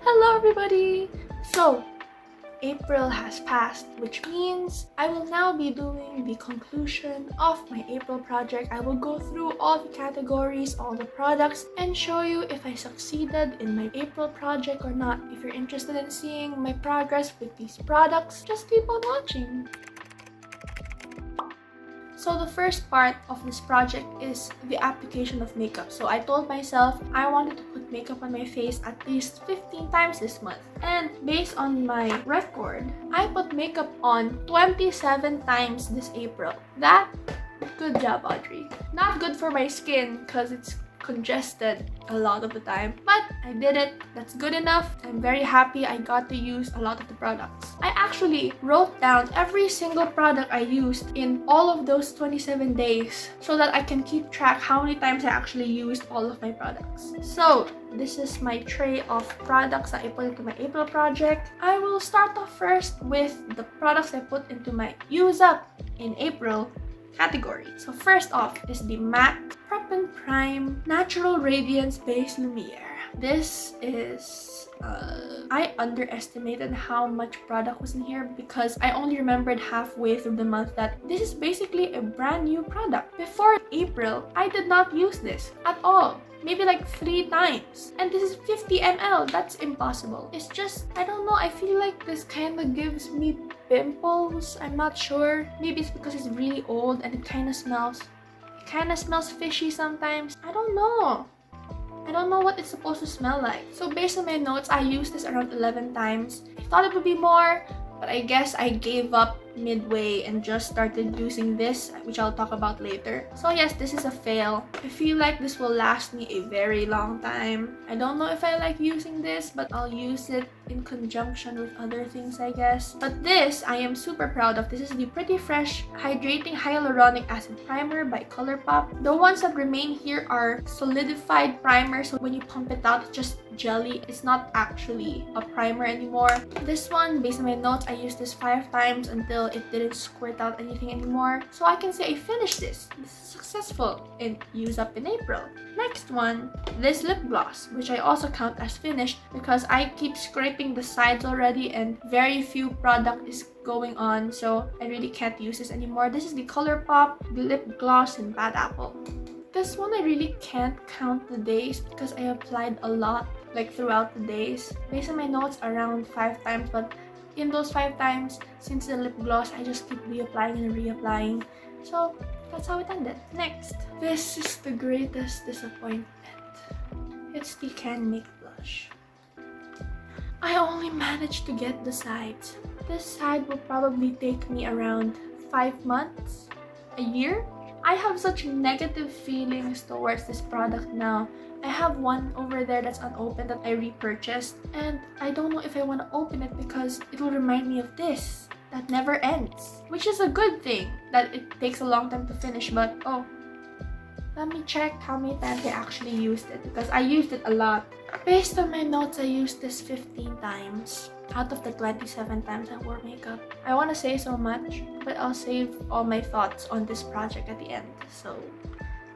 Hello everybody! So, April has passed, which means I will now be doing the conclusion of my April project. I will go through all the categories, all the products, and show you if I succeeded in my April project or not. If you're interested in seeing my progress with these products, just keep on watching. So the first part of this project is the application of makeup. So I told myself I wanted to put makeup on my face at least 15 times this month. And based on my record, I put makeup on 27 times this April. Good job, Audrey. Not good for my skin because it's congested a lot of the time, but I did it. That's good enough. I'm very happy I got to use a lot of the products. I actually wrote down every single product I used in all of those 27 days so that I can keep track how many times I actually used all of my products. So this is my tray of products that I put into my April project. I will start off first with the products I put into my use up in April category. So first off is the MAC Prep and Prime Natural Radiance Base Lumiere. This is I underestimated how much product was in here because I only remembered halfway through the month that this is basically a brand new product. Before April, I did not use this at all. Maybe like 3 times. And this is 50 ml. That's impossible. It's just, I don't know, I feel like this kind of gives me pimples. I'm not sure. Maybe it's because it's really old and it kind of smells fishy sometimes. I don't know. I don't know what it's supposed to smell like. So based on my notes, I used this around 11 times. I thought it would be more, but I guess I gave up midway and just started using this, which I'll talk about later. So yes, this is a fail. I feel like this will last me a very long time. I don't know if I like using this, but I'll use it in conjunction with other things, I guess. But this, I am super proud of. This is the Pretty Fresh Hydrating Hyaluronic Acid Primer by ColourPop. The ones that remain here are solidified primer, so when you pump it out, it's just jelly. It's not actually a primer anymore. This one, based on my notes, I used this 5 times until it didn't squirt out anything anymore. So I can say I finished this. This is successful in use up in April. Next one, this lip gloss, which I also count as finished because I keep scraping the sides already and very few product is going on, so I really can't use this anymore. This is the ColourPop lip gloss in Bad Apple. This one I really can't count the days because I applied a lot like throughout the days. Based on my notes, around 5 times, but in those 5 times, since the lip gloss, I just keep reapplying and reapplying. So that's how it ended. Next, this is the greatest disappointment. It's the Can Make blush. I only managed to get the sides. This side will probably take me around 5 months, a year. I have such negative feelings towards this product now. I have one over there that's unopened that I repurchased, and I don't know if I want to open it because it will remind me of this that never ends, which is a good thing that it takes a long time to finish. But oh, let me check how many times I actually used it because I used it a lot. Based on my notes, I used this 15 times out of the 27 times I wore makeup. I want to say so much, but I'll save all my thoughts on this project at the end. So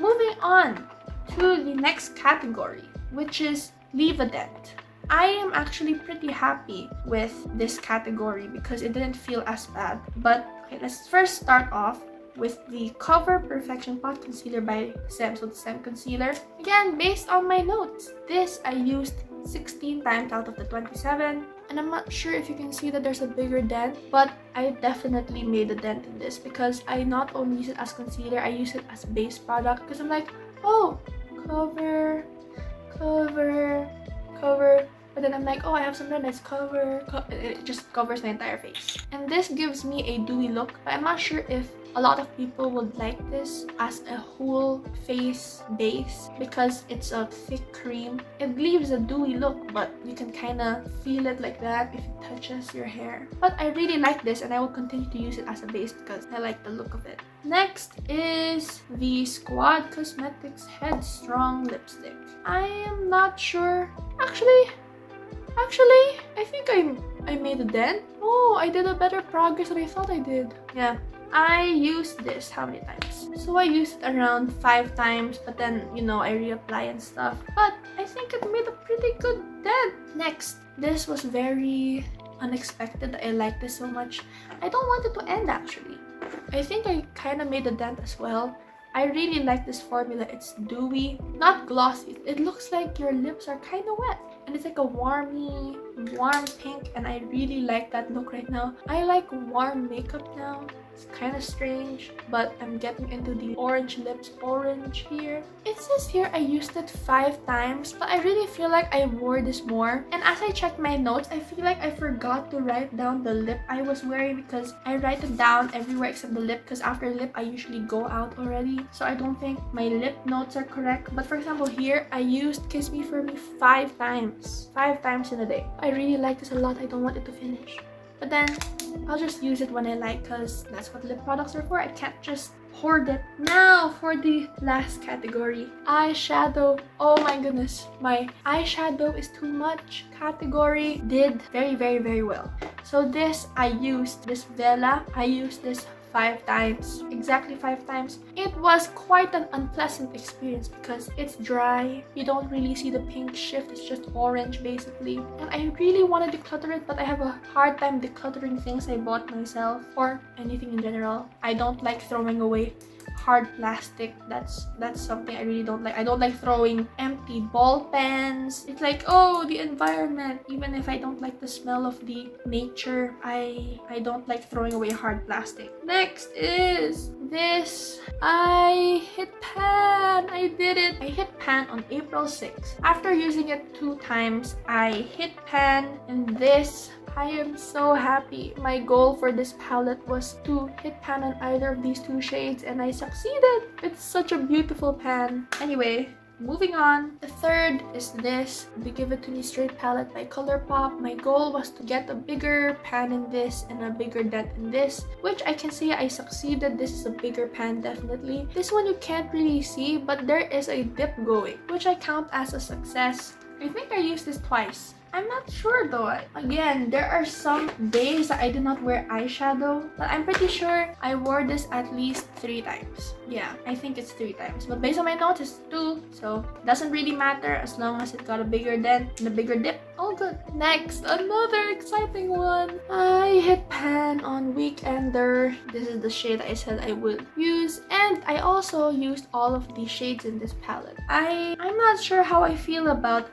moving on to the next category, which is Leave a Dent. I am actually pretty happy with this category because it didn't feel as bad. But okay, let's first start off with the Cover Perfection Pot Concealer by Sem. So the Sem concealer. Again, based on my notes, this I used 16 times out of the 27. And I'm not sure if you can see that there's a bigger dent, but I definitely made a dent in this because I not only use it as concealer, I use it as base product because I'm like, oh, cover, but then I'm like, oh, I have some redness, cover. It just covers my entire face. And this gives me a dewy look, but I'm not sure if a lot of people would like this as a whole face base because it's a thick cream. It leaves a dewy look, but you can kind of feel it like that if it touches your hair. But I really like this and I will continue to use it as a base because I like the look of it. Next is the Squad Cosmetics Headstrong Lipstick. I am not sure. Actually, I think I made a dent. Oh, I did a better progress than I thought I did. Yeah. I used this how many times? So I used it around 5 times, but then, you know, I reapply and stuff. But I think it made a pretty good dent. Next, this was very unexpected. I like this so much. I don't want it to end actually. I think I kind of made a dent as well. I really like this formula. It's dewy, not glossy. It looks like your lips are kind of wet. And it's like a warm pink, and I really like that look right now. I like warm makeup now. It's kind of strange, but I'm getting into the orange lips orange here. It says here I used it 5 times, but I really feel like I wore this more. And as I checked my notes, I feel like I forgot to write down the lip I was wearing, because I write it down everywhere except the lip, because after lip I usually go out already. So I don't think my lip notes are correct. But for example here, I used Kiss Me For Me 5 times. 5 times in a day. I really like this a lot. I don't want it to finish. But then I'll just use it when I like, because that's what lip products are for. I can't just hoard it. Now for the last category, eyeshadow. Oh my goodness, my eyeshadow is too much category did very well. So this, I used this Vela. I used this 5 times, exactly 5 times. It was quite an unpleasant experience because it's dry. You don't really see the pink shift. It's just orange basically. And I really want to declutter it, but I have a hard time decluttering things I bought myself or anything in general. I don't like throwing away hard plastic. That's something I really don't like. I don't like throwing empty ball pens. It's like, oh, the environment. Even if I don't like the smell of the nature, I don't like throwing away hard plastic. Next is this. I hit pan. I did it. I hit pan on April 6th. After using it 2 times, I hit pan, and this, I am so happy. My goal for this palette was to hit pan on either of these 2 shades, and I succeeded. It's such a beautiful pan. Anyway, moving on. The third is this, the Give It To Me Straight palette by ColourPop. My goal was to get a bigger pan in this and a bigger dent in this, which I can say I succeeded. This is a bigger pan, definitely. This one you can't really see, but there is a dip going, which I count as a success. I think I used this twice. I'm not sure though. Again, there are some days that I did not wear eyeshadow, but I'm pretty sure I wore this at least 3 times. Yeah, I think it's 3 times. But based on my notes, it's 2. So it doesn't really matter as long as it got a bigger dent and a bigger dip. All good. Next, another exciting one. I hit pan on Weekender. This is the shade I said I would use. And I also used all of the shades in this palette. I'm not sure how I feel about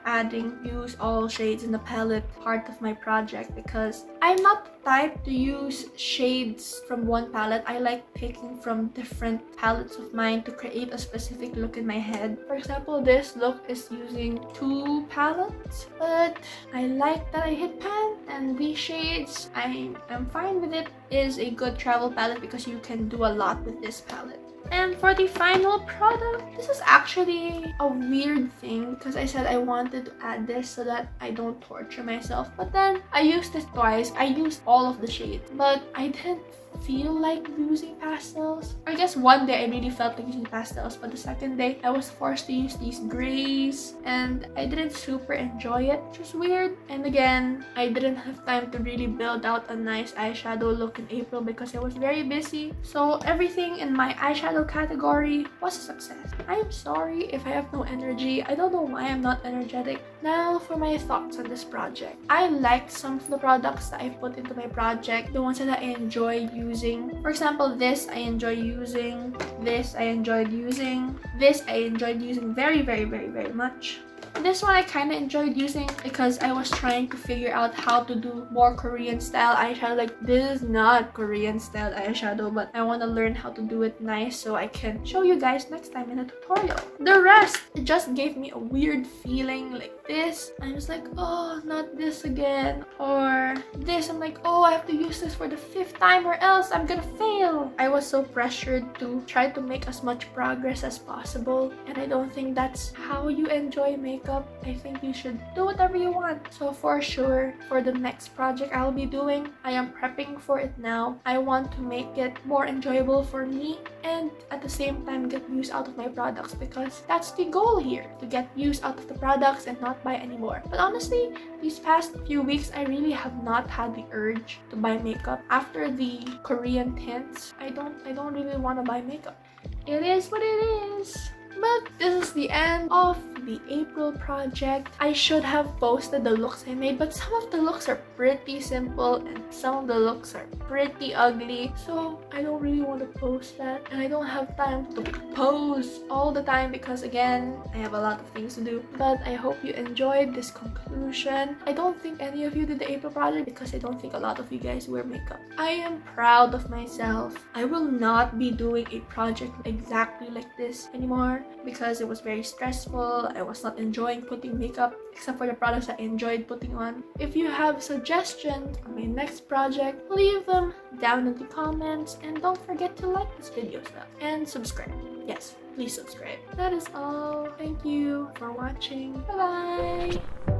use all shades in the palette part of my project, because I'm not the type to use shades from one palette. I like picking from different palettes of mine to create a specific look in my head. For example, this look is using 2 palettes, but I like that I hit pan, and these shades, I'm fine with it. It is a good travel palette because you can do a lot with this palette. And for the final product, this is actually a weird thing because I said I wanted to add this so that I don't torture myself. But then I used it twice. I used all of the shades, but I didn't feel like using pastels. I guess one day I really felt like using pastels, but the second day I was forced to use these grays and I didn't super enjoy it, which was weird. And again, I didn't have time to really build out a nice eyeshadow look in April because I was very busy. So everything in my eyeshadow category was a success. I'm sorry if I have no energy. I don't know why I'm not energetic. Now for my thoughts on this project. I liked some of the products that I put into my project, the ones that I enjoy using. For example, this I enjoy using. This I enjoyed using. This I enjoyed using very much. This one I kind of enjoyed using because I was trying to figure out how to do more Korean style eyeshadow. Like, this is not Korean style eyeshadow, but I want to learn how to do it nice so I can show you guys next time in a tutorial. The rest, it just gave me a weird feeling. Like this, I'm just like, oh, not this again. Or this, I'm like, oh, I have to use this for the 5th time or else I'm gonna fail. I was so pressured to try to make as much progress as possible, and I don't think that's how you enjoy makeup. makeup, I think you should do whatever you want. So for sure, for the next project I'll be doing, I am prepping for it now. I want to make it more enjoyable for me and at the same time get use out of my products, because that's the goal here, to get use out of the products and not buy anymore. But honestly, these past few weeks I really have not had the urge to buy makeup. After the Korean tints, I don't really want to buy makeup. It is what it is. But this is the end of the April project. I should have posted the looks I made, but some of the looks are pretty simple and some of the looks are pretty ugly. So I don't really want to post that, and I don't have time to pose all the time because again, I have a lot of things to do. But I hope you enjoyed this conclusion. I don't think any of you did the April project because I don't think a lot of you guys wear makeup. I am proud of myself. I will not be doing a project exactly like this anymore, because it was very stressful. I was not enjoying putting makeup except for the products I enjoyed putting on. If you have suggestions on my next project, leave them down in the comments, and don't forget to like this video stuff and subscribe. Yes, please subscribe. That is all. Thank you for watching. Bye bye.